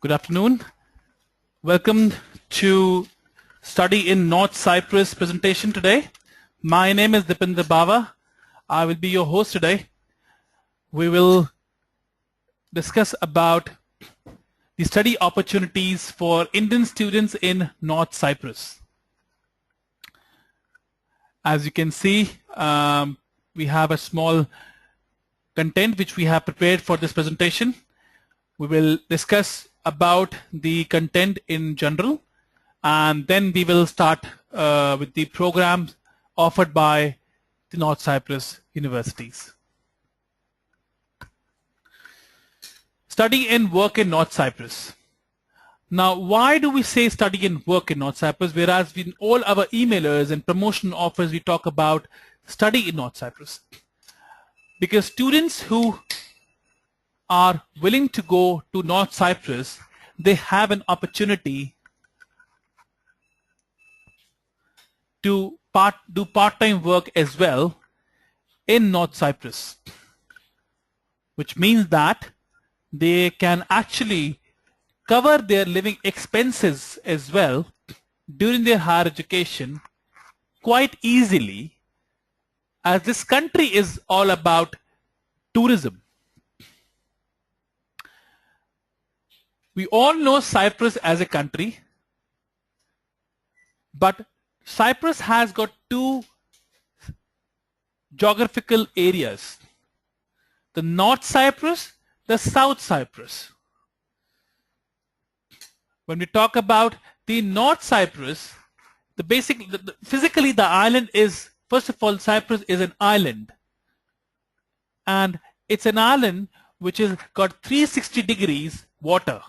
Good afternoon. Welcome to Study in North Cyprus presentation today. My name is Dipendra Bava. I will be your host today. We will discuss about the study opportunities for Indian students in North Cyprus. As you can see, we have a small content which we have prepared for this presentation. We will discuss about the content in general, and then we will start with the programs offered by the North Cyprus universities. Study and work in North Cyprus. Now, why do we say study and work in North Cyprus, whereas in all our emailers and promotion offers we talk about study in North Cyprus? Because students who are willing to go to North Cyprus, they have an opportunity to do part-time work as well in North Cyprus, which means that they can actually cover their living expenses as well during their higher education quite easily, as this country is all about tourism. We all know Cyprus as a country, but Cyprus has got two geographical areas: the North Cyprus, the South Cyprus. When we talk about the North Cyprus, physically the island is, first of all, Cyprus is an island, and it's an island which has got 360 degrees water.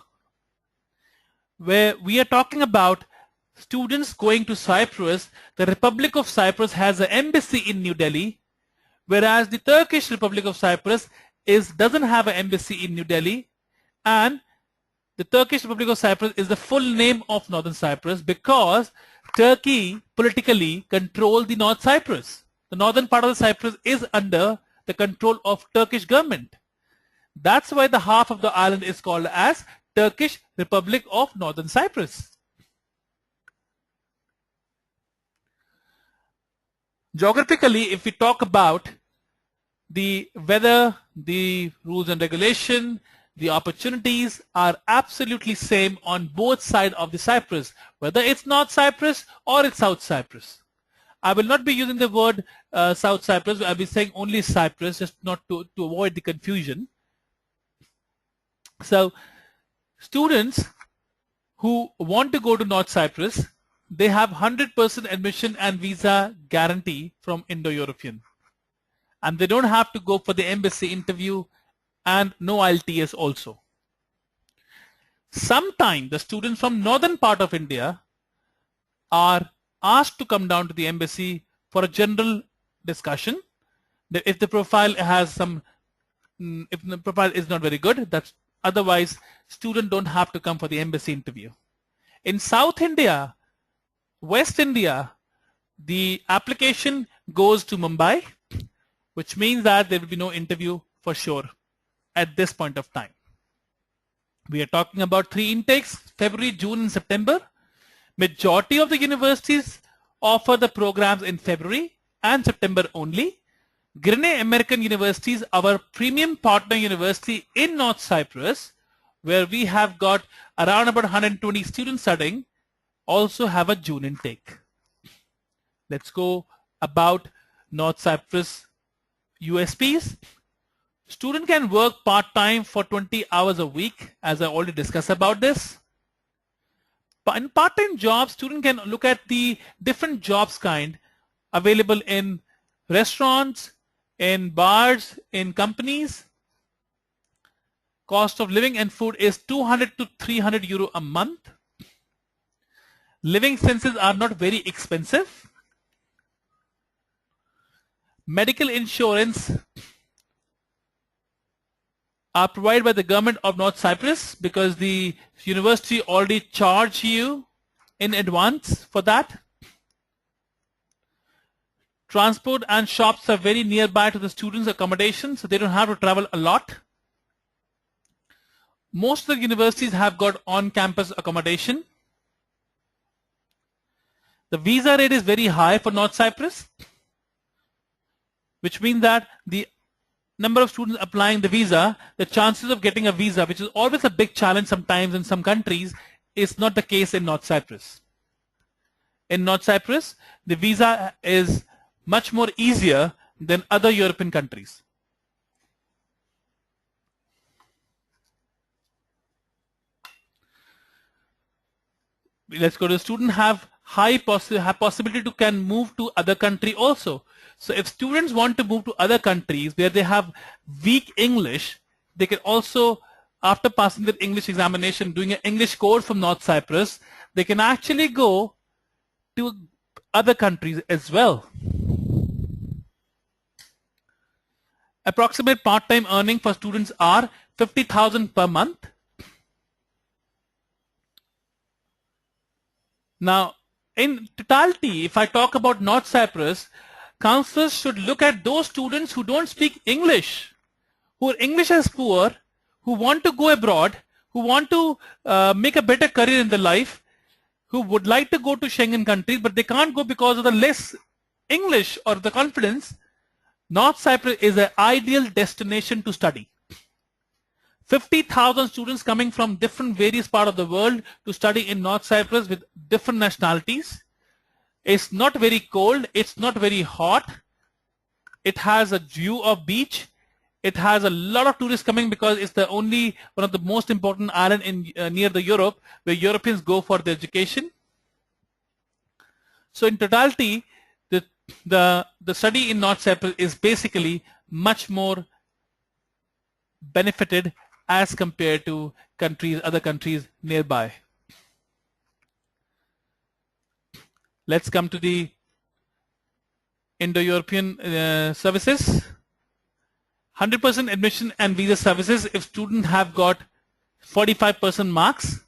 Where we are talking about students going to Cyprus, the Republic of Cyprus has an embassy in New Delhi, whereas the Turkish Republic of Cyprus doesn't have an embassy in New Delhi, and the Turkish Republic of Cyprus is the full name of Northern Cyprus because Turkey politically controls the North Cyprus. The northern part of the Cyprus is under the control of Turkish government. That's why the half of the island is called as Turkish Republic of Northern Cyprus. Geographically, if we talk about the weather, the rules and regulation, the opportunities are absolutely same on both sides of the Cyprus, whether it's North Cyprus or it's South Cyprus. I will not be using the word South Cyprus. I'll be saying only Cyprus, just not to avoid the confusion. So students who want to go to North Cyprus, they have 100% admission and visa guarantee from IndoEuropean. And they don't have to go for the embassy interview and no IELTS also. Sometimes the students from northern part of India are asked to come down to the embassy for a general discussion. If the profile has if the profile is not very good, that's otherwise students don't have to come for the embassy interview. In South India, West India, the application goes to Mumbai, which means that there will be no interview for sure at this point of time. We are talking about 3 intakes: February, June and September. Majority of the universities offer the programs in February and September only. Grinney American Universities, our premium partner university in North Cyprus, where we have got around about 120 students studying, also have a June intake. Let's go about North Cyprus USPs. Student can work part-time for 20 hours a week, as I already discussed about this. But in part-time jobs, student can look at the different jobs kind available in restaurants, in bars, in companies. Cost of living and food is 200 to 300 euro a month. Living expenses are not very expensive. Medical insurance are provided by the government of North Cyprus because the university already charge you in advance for that. Transport and shops are very nearby to the students' accommodation, so they don't have to travel a lot. Most of the universities have got on-campus accommodation. The visa rate is very high for North Cyprus, which means that the number of students applying the visa, the chances of getting a visa, which is always a big challenge sometimes in some countries, is not the case in North Cyprus. In North Cyprus, the visa is much more easier than other European countries. Let's go to the student have high possibility to can move to other country also. So if students want to move to other countries where they have weak English, they can also, after passing the English examination, doing an English course from North Cyprus, they can actually go to other countries as well. Approximate part-time earning for students are 50,000 per month. Now, in totality, if I talk about North Cyprus, counselors should look at those students who don't speak English, who are English as poor, who want to go abroad, who want to make a better career in their life, who would like to go to Schengen countries, but they can't go because of the less English or the confidence. North Cyprus is an ideal destination to study. 50,000 students coming from different various parts of the world to study in North Cyprus with different nationalities. It's not very cold, it's not very hot. It has a view of beach. It has a lot of tourists coming because it's the only one of the most important island in near the Europe where Europeans go for their education. So in totality, the study in North Cyprus is basically much more benefited as compared to other countries nearby. Let's come to the Indo-European Services. 100% admission and visa services if students have got 45% marks,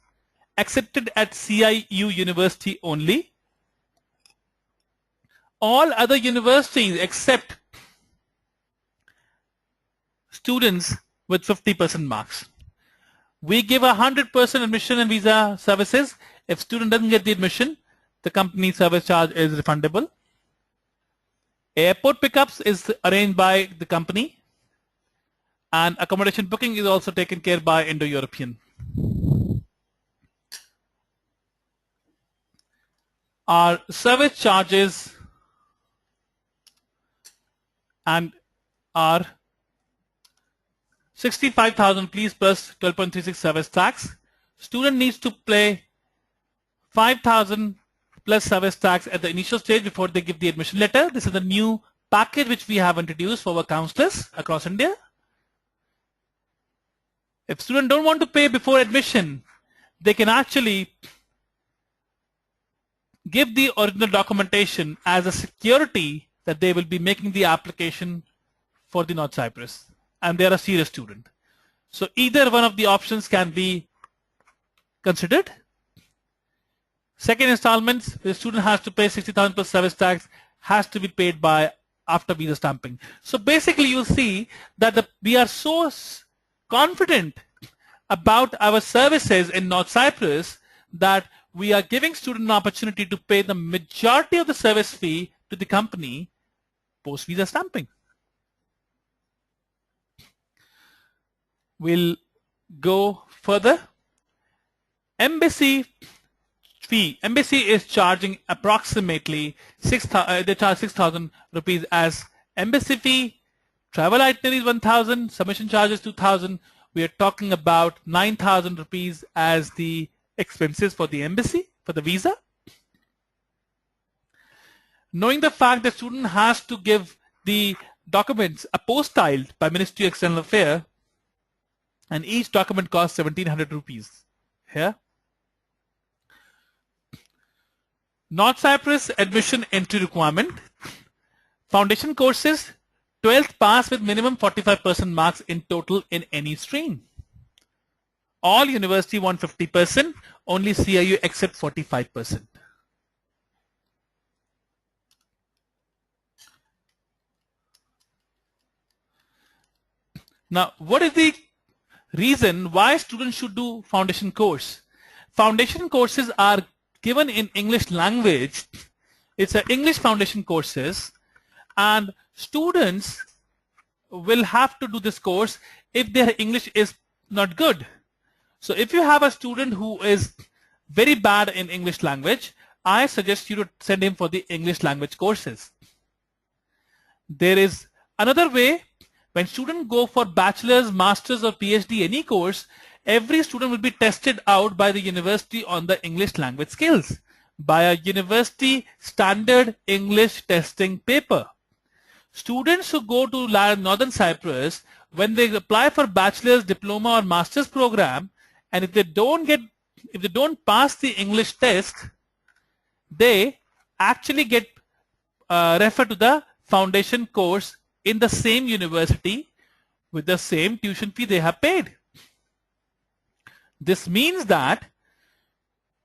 accepted at CIU University only. All other universities accept students with 50% marks. We give 100% admission and visa services. If student doesn't get the admission, the company service charge is refundable. Airport pickups is arranged by the company, and accommodation booking is also taken care by Indo-European. Our service charges and are 65,000 please plus 12.36 service tax. Student needs to pay 5,000 plus service tax at the initial stage before they give the admission letter. This is the new package which we have introduced for our counselors across India. If students don't want to pay before admission, they can actually give the original documentation as a security that they will be making the application for the North Cyprus, and they are a serious student. So either one of the options can be considered. Second installments, the student has to pay 60,000 plus service tax, has to be paid by after visa stamping. So basically you'll see that we are so confident about our services in North Cyprus that we are giving students an opportunity to pay the majority of the service fee to the company post visa stamping. We'll go further. Embassy fee. Embassy is charging approximately they charge 6,000 rupees as embassy fee. Travel itinerary is 1,000. Submission charges 2,000. We are talking about 9,000 rupees as the expenses for the embassy, for the visa. Knowing the fact that student has to give the documents apostilled by Ministry of External Affairs, and each document costs 1,700 rupees. Here. North Cyprus admission entry requirement. Foundation courses, 12th pass with minimum 45% marks in total in any stream. All university want 50%, only CIU accept 45%. Now, what is the reason why students should do foundation course. Foundation courses are given in English language. It's an English foundation courses, and students will have to do this course if their English is not good. So if you have a student who is very bad in English language, I suggest you to send him for the English language courses. There is another way. When students go for bachelor's, master's or PhD any course, every student will be tested out by the university on the English language skills by a university standard English testing paper. Students who go to Northern Cyprus, when they apply for bachelor's, diploma or master's program, and if they don't pass the English test, they actually get referred to the foundation course in the same university with the same tuition fee they have paid. This means that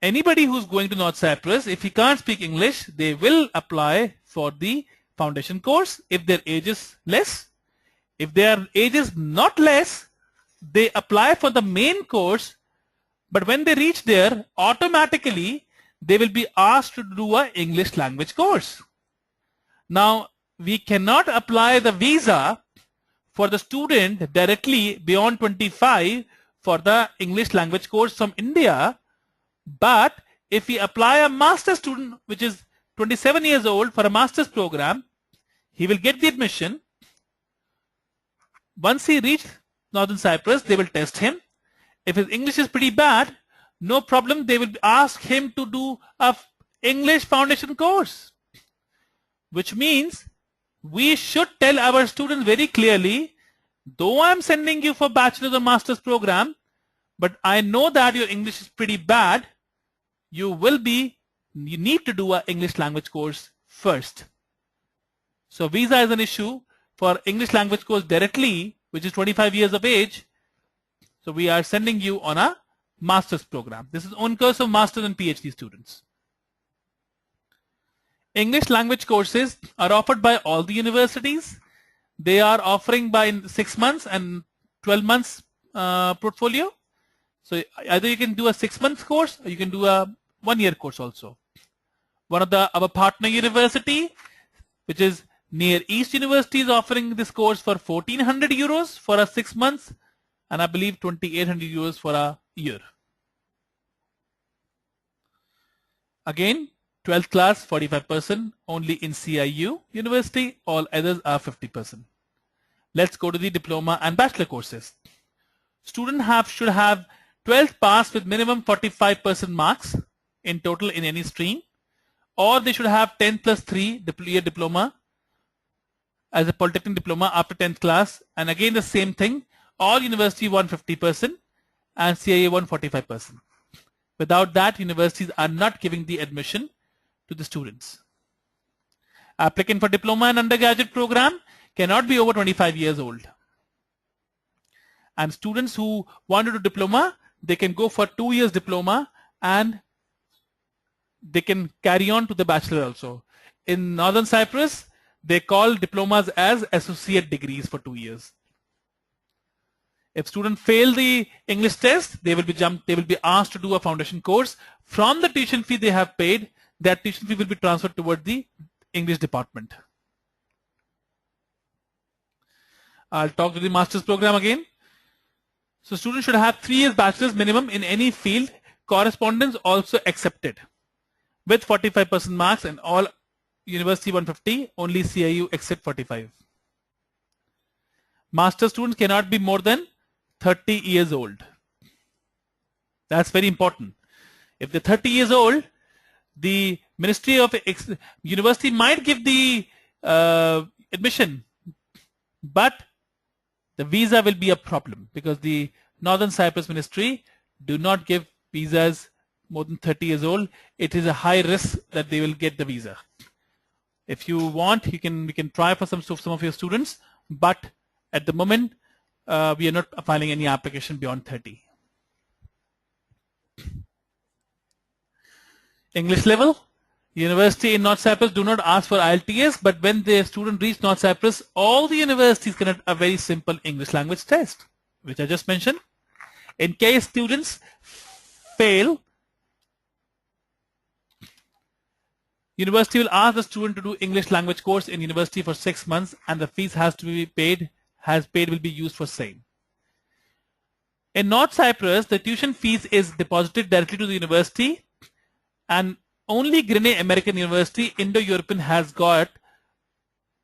anybody who's going to North Cyprus, if he can't speak English, they will apply for the foundation course if their age is less. If their age is not less, they apply for the main course, but when they reach there, automatically they will be asked to do an English language course. Now, we cannot apply the visa for the student directly beyond 25 for the English language course from India, but if we apply a master's student which is 27 years old for a master's program, he will get the admission. Once he reaches Northern Cyprus, they will test him. If his English is pretty bad, no problem, they will ask him to do a English foundation course, which means we should tell our students very clearly, though I'm sending you for bachelor's or master's program, but I know that your English is pretty bad, you need to do an English language course first. So visa is an issue for English language course directly, which is 25 years of age. So we are sending you on a master's program. This is on course of master's and PhD students. English language courses are offered by all the universities. They are offering by 6 months and 12 months portfolio. So either you can do a 6-month course or you can do a 1-year course also. One of our partner university, which is Near East University, is offering this course for 1,400 euros for a 6 months, and I believe 2,800 euros for a year. Again, 12th class 45% only in CIU University, all others are 50%. Let's go to the diploma and bachelor courses. Students should have 12th pass with minimum 45% marks in total in any stream, or they should have 10 plus 3 year diploma as a polytechnic diploma after 10th class, and again the same thing, all university 150% and CIA 145%. Without that, universities are not giving the admission to the students. Applicant for diploma and undergraduate program cannot be over 25 years old. And students who want to do diploma, they can go for 2 years diploma and they can carry on to the bachelor also. In Northern Cyprus, they call diplomas as associate degrees for 2 years. If students fail the English test, they will be asked to do a foundation course. From the tuition fee they have paid, that tuition fee will be transferred toward the English department. I'll talk to the master's program again. So students should have 3 years bachelor's minimum in any field, correspondence also accepted, with 45% marks, and all university 150, only CIU except 45. Master students cannot be more than 30 years old. That's very important. If they're 30 years old, the Ministry of University might give the admission, but the visa will be a problem because the Northern Cyprus Ministry do not give visas more than 30 years old. It is a high risk that they will get the visa. If you want, we can try for some of your students, but at the moment we are not filing any application beyond 30. English level. University in North Cyprus do not ask for IELTS, but when the student reach North Cyprus, all the universities conduct a very simple English language test, which I just mentioned. In case students fail, university will ask the student to do English language course in university for 6 months, and the fees has to be paid, will be used for same. In North Cyprus, the tuition fees is deposited directly to the university, and only Greenwich American University, Indo-European, has got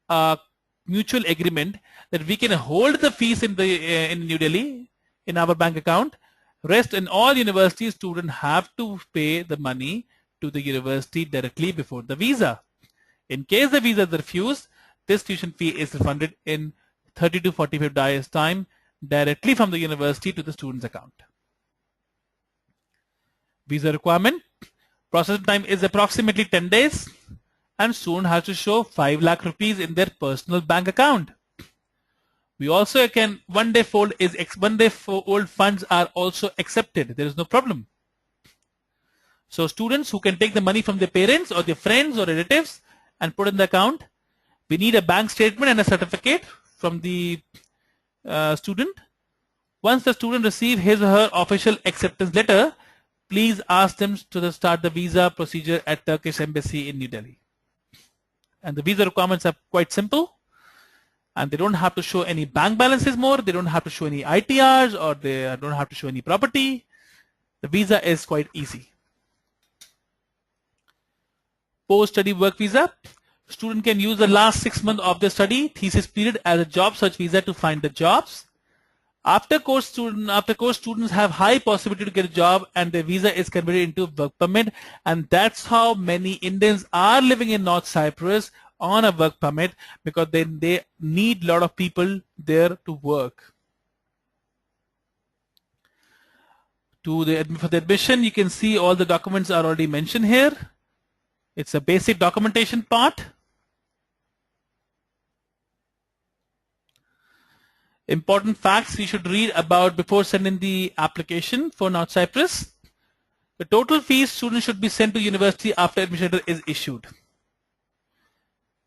a mutual agreement that we can hold the fees in New Delhi in our bank account. Rest in all universities, students have to pay the money to the university directly before the visa. In case the visa is refused, this tuition fee is refunded in 30 to 45 days time directly from the university to the student's account. Visa requirement. Processing time is approximately 10 days, and student has to show 5 lakh rupees in their personal bank account. We also can one day old funds are also accepted. There is no problem. So students who can take the money from their parents or their friends or relatives and put in the account, we need a bank statement and a certificate from the student. Once the student receives his or her official acceptance letter, please ask them to start the visa procedure at Turkish Embassy in New Delhi. And the visa requirements are quite simple, and they don't have to show any bank balances more, they don't have to show any ITRs, or they don't have to show any property. The visa is quite easy. Post-study work visa. Student can use the last 6 months of their study thesis period as a job search visa to find the jobs. After course, students have high possibility to get a job, and their visa is converted into work permit, and that's how many Indians are living in North Cyprus on a work permit, because they need a lot of people there to work. For the admission, you can see all the documents are already mentioned here. It's a basic documentation part. Important facts you should read about before sending the application for North Cyprus. The total fees students should be sent to university after admission letter is issued.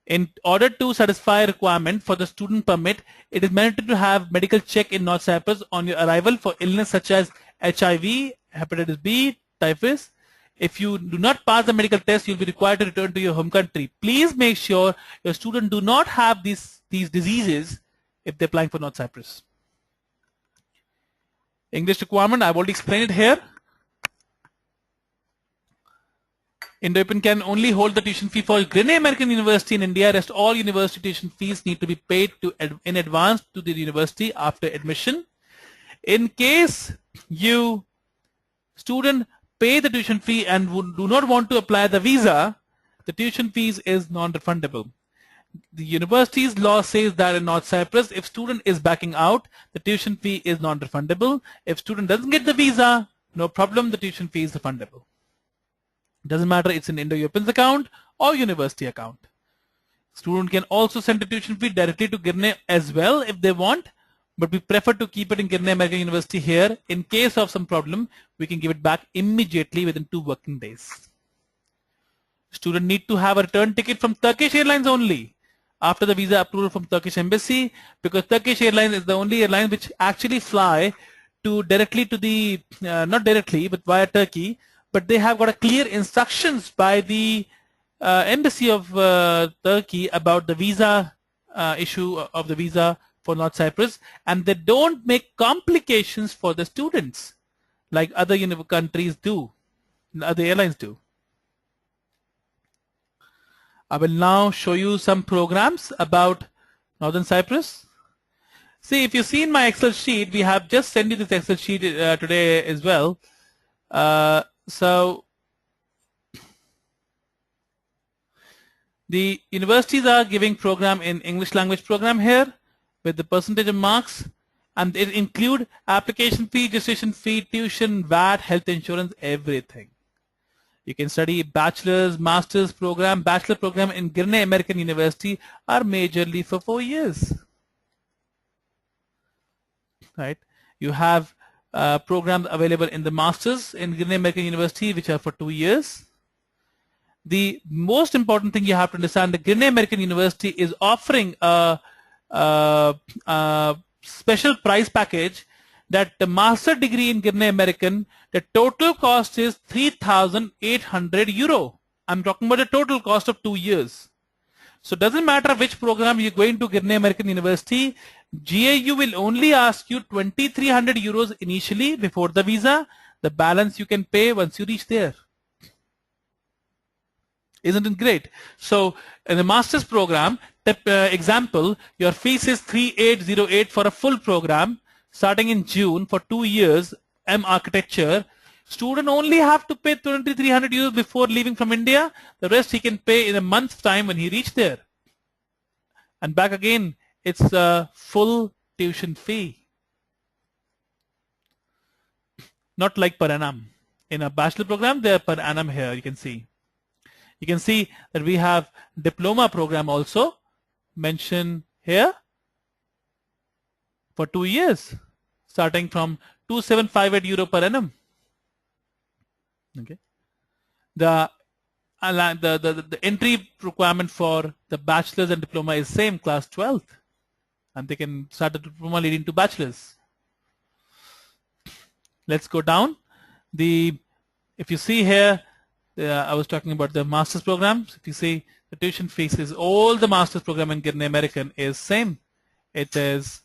In order to satisfy requirement for the student permit, it is mandatory to have medical check in North Cyprus on your arrival for illness such as HIV, hepatitis B, typhus. If you do not pass the medical test, you'll be required to return to your home country. Please make sure your student do not have these diseases if they're applying for North Cyprus. English requirement, I've already explained it here. IndoEuropean can only hold the tuition fee for Greenwich American University in India. Rest all university tuition fees need to be paid in advance to the university after admission. In case you student pay the tuition fee and do not want to apply the visa, the tuition fees is non-refundable. The university's law says that in North Cyprus, if student is backing out, the tuition fee is non-refundable. If student doesn't get the visa, no problem, the tuition fee is refundable. Doesn't matter it's in IndoEuropean's account or university account. Student can also send the tuition fee directly to Greenwich as well if they want, but we prefer to keep it in Greenwich American University here. In case of some problem, we can give it back immediately within 2 working days. Student need to have a return ticket from Turkish Airlines only after the visa approval from Turkish Embassy, because Turkish Airlines is the only airline which actually fly directly to the, not directly, but via Turkey, but they have got a clear instructions by the Embassy of Turkey about the visa issue of the visa for North Cyprus, and they don't make complications for the students like other countries do, other airlines do. I will now show you some programs about Northern Cyprus. See, if you see in my Excel sheet, we have just sent you this Excel sheet today as well. So the universities are giving program in English language program here with the percentage of marks, and it include application fee, registration fee, tuition, VAT, health insurance, everything. You can study bachelor's, master's program. Bachelor program in Greenwich American University are majorly for 4 years. Right? You have programs available in the master's in Greenwich American University, which are for 2 years. The most important thing you have to understand, the Greenwich American University is offering a special price package that the master degree in IndoEuropean American, the total cost is 3,800 euro. I'm talking about the total cost of 2 years. So it doesn't matter which program you're going to IndoEuropean American University, GAU will only ask you 2,300 euros initially before the visa. The balance you can pay once you reach there. Isn't it great? So in the master's program, example, your fees is 3,808 for a full program starting in June for 2 years, M architecture. Student only have to pay 2,300 euros before leaving from India. The rest he can pay in a month's time when he reached there. And back again, it's a full tuition fee. Not like per annum. In a bachelor program, they are per annum here, you can see. You can see that we have diploma program also mentioned here for 2 years, starting from 2,758 euro per annum. Okay. The entry requirement for the bachelor's and diploma is same, class 12th, and they can start the diploma leading to bachelor's. Let's go down. If you see here, I was talking about the master's programs. If you see, the tuition fees is all the master's program in IndoEuropean American is same. It is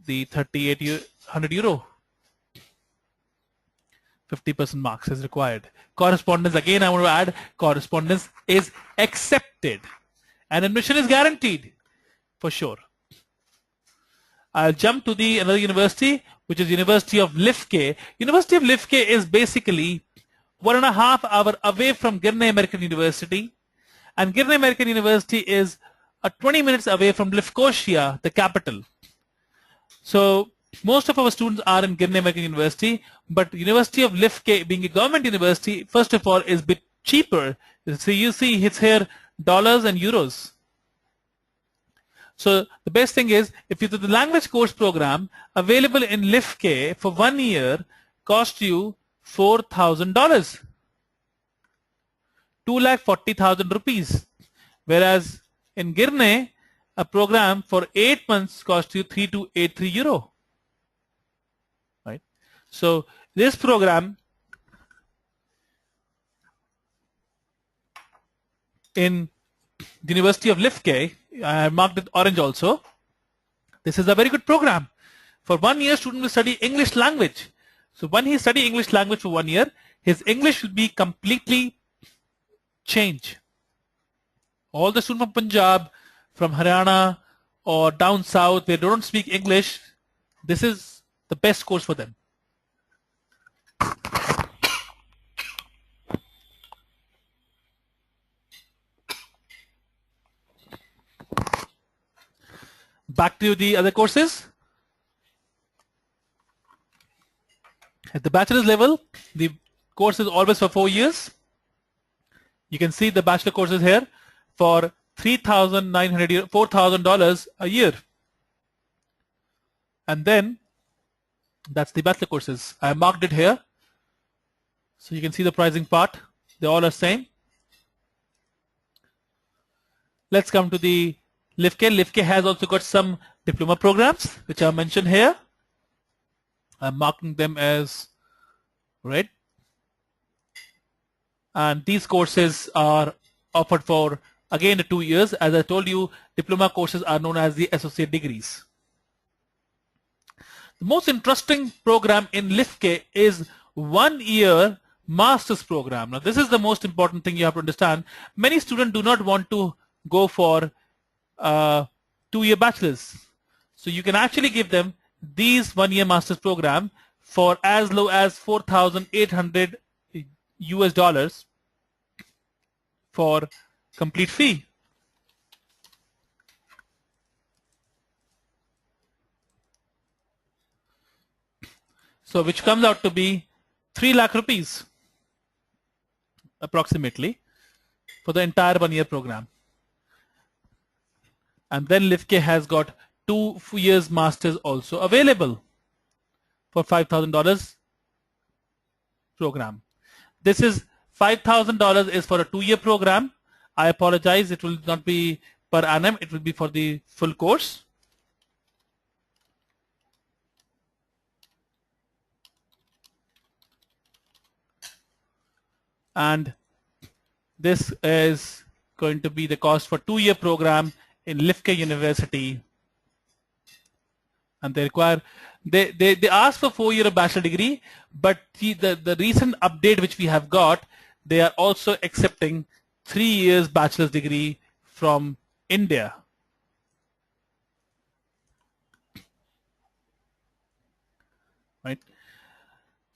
the 3,800 euro. 50% marks is required. Correspondence, again I want to add, correspondence is accepted and admission is guaranteed for sure. I'll jump to another university, which is University of Lifke. University of Lifke is basically 1.5 hours away from IndoEuropean American University, and IndoEuropean American University is 20 minutes away from Lefkosia, the capital. So most of our students are in IndoEuropean American University, but University of Lifke, being a government university, first of all is a bit cheaper. So you see it's here dollars and euros. So the best thing is, if you do the language course program available in Lifke for 1 year, cost you $4,000, 2,40,000 rupees, whereas in Girne, a program for 8 months costs you 3,283 euro. Right? So this program in the University of Lifke, I have marked it orange also. This is a very good program. For 1 year, student will study English language. So when he study English language for 1 year, his English will be completely changed. All the students from Punjab, from Haryana, or down south, they don't speak English, this is the best course for them. Back to the other courses. At the bachelor's level, the course is always for 4 years. You can see the bachelor courses here for $3,900, $4,000 a year. And then that's the bachelor courses. I marked it here. So you can see the pricing part. They all are same. Let's come to the Lifke. Lifke has also got some diploma programs, which are mentioned here. I'm marking them as red. And these courses are offered for, again, the 2 years. As I told you, diploma courses are known as the associate degrees. The most interesting program in Lifke is 1 year master's program. Now, this is the most important thing you have to understand. Many students do not want to go for 2-year bachelor's. So you can actually give them these 1 year master's program for as low as $4,800 US for complete fee. So which comes out to be 3 lakh rupees approximately for the entire 1 year program. And then Lifke has got 2 years masters also available for $5,000 program. This is $5,000 is for a 2-year program. I apologize, it will not be per annum, it will be for the full course. and this is going to be the cost for 2-year program in Lifke University. And they require, they ask for 4-year bachelor degree, but the recent update which we have got, they are also accepting 3 years bachelor's degree from India. Right.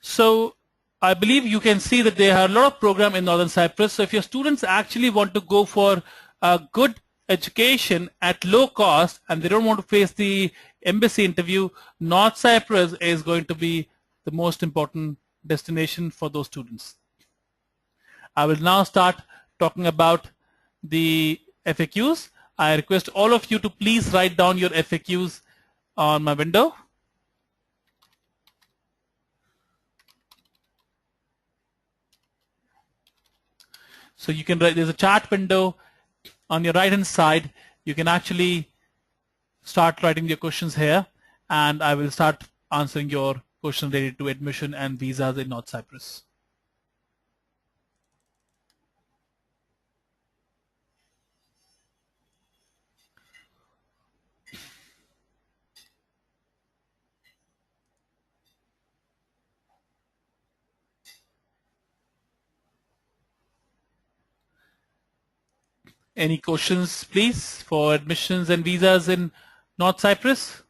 So I believe you can see that there are a lot of programs in Northern Cyprus. So if your students actually want to go for a good education at low cost and they don't want to face the embassy interview, North Cyprus is going to be the most important destination for those students. I will now start talking about the FAQs. I request all of you to please write down your FAQs on my window. So you can write, there's a chat window on your right hand side. You can actually start writing your questions here, and I will start answering your questions related to admission and visas in North Cyprus. Any questions, please, for admissions and visas in North Cyprus?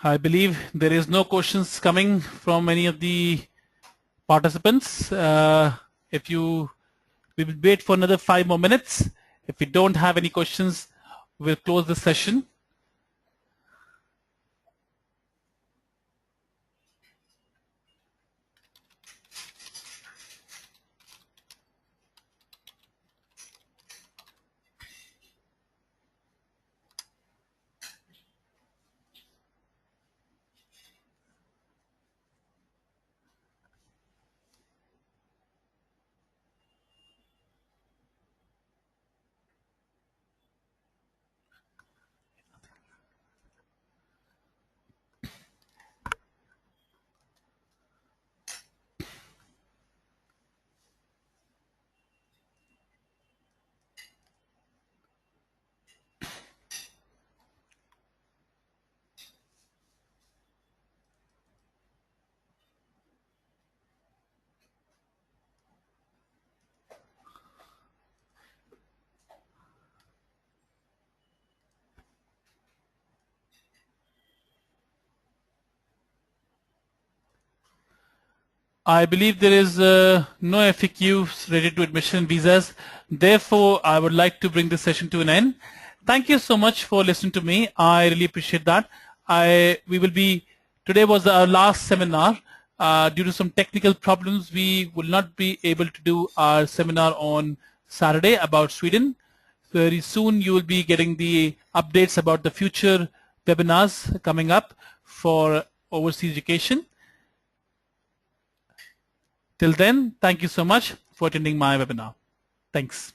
I believe there is no questions coming from any of the participants. If you, we will wait for another 5 more minutes. If we don't have any questions, we'll close the session. I believe there is no FAQs related to admission visas. Therefore, I would like to bring this session to an end. Thank you so much for listening to me. I really appreciate that. Today was our last seminar. Due to some technical problems, we will not be able to do our seminar on Saturday about Sweden. Very soon you will be getting the updates about the future webinars coming up for overseas education. Till then, thank you so much for attending my webinar. Thanks.